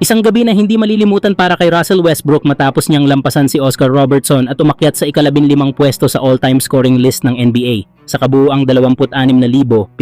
Isang gabi na hindi malilimutan para kay Russell Westbrook matapos niyang lampasan si Oscar Robertson at umakyat sa ika-15 pwesto sa all-time scoring list ng NBA. Sa kabuuang 26,710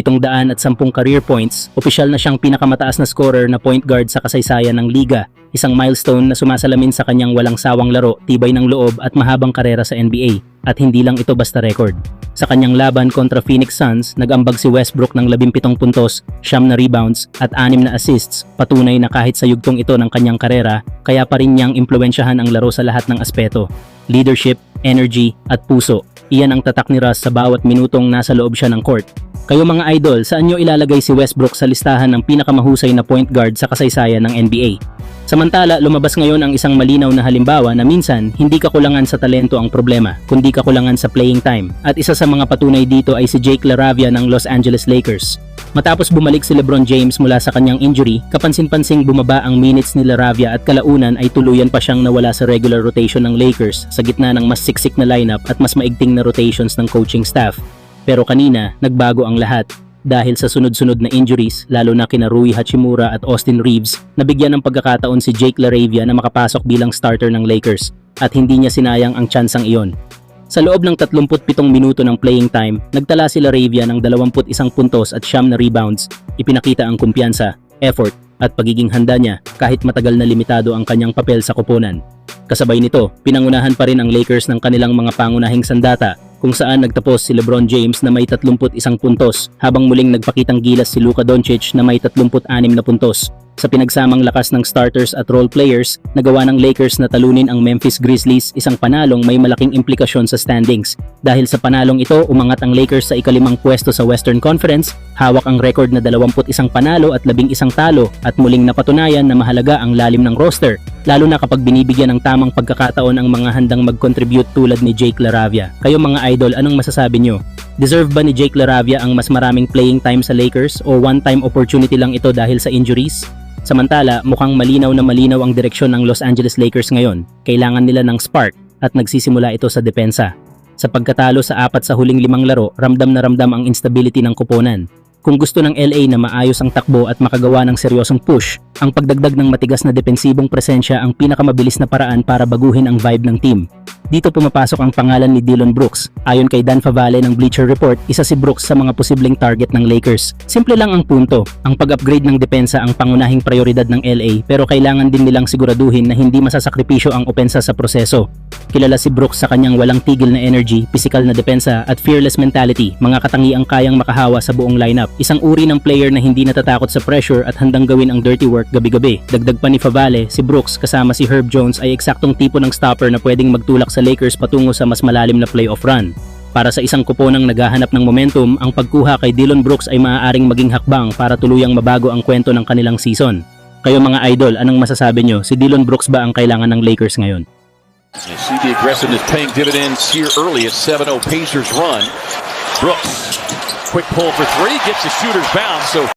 career points, opisyal na siyang pinakamataas na scorer na point guard sa kasaysayan ng liga. Isang milestone na sumasalamin sa kanyang walang sawang laro, tibay ng loob at mahabang karera sa NBA. At hindi lang ito basta record. Sa kanyang laban kontra Phoenix Suns, nag-ambag si Westbrook ng 17 puntos, 9 na rebounds at 6 na assists, patunay na kahit sa yugtong ito ng kanyang karera, kaya pa rin niyang impluwensyahan ang laro sa lahat ng aspeto. Leadership, energy at puso. Iyan ang tatak ni Russ sa bawat minutong nasa loob siya ng court. Kayo mga idol, saan nyo ilalagay si Westbrook sa listahan ng pinakamahusay na point guard sa kasaysayan ng NBA? Samantala, lumabas ngayon ang isang malinaw na halimbawa na minsan, hindi kakulangan sa talento ang problema, kundi kakulangan sa playing time. At isa sa mga patunay dito ay si Jake LaRavia ng Los Angeles Lakers. Matapos bumalik si LeBron James mula sa kanyang injury, kapansin-pansing bumaba ang minutes ni LaRavia at kalaunan ay tuluyan pa siyang nawala sa regular rotation ng Lakers sa gitna ng mas siksik na lineup at mas maigting na rotations ng coaching staff. Pero kanina, nagbago ang lahat. Dahil sa sunod-sunod na injuries, lalo na kina Rui Hachimura at Austin Reeves, nabigyan ng pagkakataon si Jake LaRavia na makapasok bilang starter ng Lakers at hindi niya sinayang ang tsansang iyon. Sa loob ng 37 minuto ng playing time, nagtala si LaRavia ng 21 puntos at 9 na rebounds. Ipinakita ang kumpiyansa, effort at pagiging handa niya kahit matagal na limitado ang kanyang papel sa koponan. Kasabay nito, pinangunahan pa rin ang Lakers ng kanilang mga pangunahing sandata kung saan nagtapos si LeBron James na may 31 puntos habang muling nagpakitang gilas si Luka Doncic na may 36 na puntos. Sa pinagsamang lakas ng starters at role players, nagawa ng Lakers na talunin ang Memphis Grizzlies, isang panalong may malaking implikasyon sa standings. Dahil sa panalong ito, umangat ang Lakers sa ika-5 pwesto sa Western Conference, hawak ang record na 21 panalo at 11 talo at muling napatunayan na mahalaga ang lalim ng roster, lalo na kapag binibigyan ng tamang pagkakataon ang mga handang mag-contribute tulad ni Jake LaRavia. Kayo mga idol, anong masasabi nyo? Deserve ba ni Jake LaRavia ang mas maraming playing time sa Lakers o one-time opportunity lang ito dahil sa injuries? Samantala, mukhang malinaw na malinaw ang direksyon ng Los Angeles Lakers ngayon. Kailangan nila ng spark at nagsisimula ito sa depensa. Sa pagkatalo sa 4 sa huling 5 laro, ramdam na ramdam ang instability ng koponan. Kung gusto ng LA na maayos ang takbo at makagawa ng seryosong push, ang pagdagdag ng matigas na depensibong presensya ang pinakamabilis na paraan para baguhin ang vibe ng team. Dito pumapasok ang pangalan ni Dillon Brooks. Ayon kay Dan Favale ng Bleacher Report, isa si Brooks sa mga posibleng target ng Lakers. Simple lang ang punto. Ang pag-upgrade ng depensa ang pangunahing prioridad ng LA pero kailangan din nilang siguraduhin na hindi masasakripisyo ang opensa sa proseso. Kilala si Brooks sa kanyang walang tigil na energy, pisikal na depensa at fearless mentality, mga katangiang kayang makahawa sa buong lineup. Isang uri ng player na hindi natatakot sa pressure at handang gawin ang dirty work gabi-gabi. Dagdag pa ni Favale, si Brooks kasama si Herb Jones ay eksaktong tipo ng stopper na pwedeng magtulak sa Lakers patungo sa mas malalim na playoff run. Para sa isang kuponang naghahanap ng momentum, ang pagkuha kay Dillon Brooks ay maaaring maging hakbang para tuluyang mabago ang kwento ng kanilang season. Kayo mga idol, anong masasabi nyo? Si Dillon Brooks ba ang kailangan ng Lakers ngayon? You see the aggressiveness paying dividends here early as 7-0 Pacers run. Brooks, quick pull for three, gets the shooter's bounce, so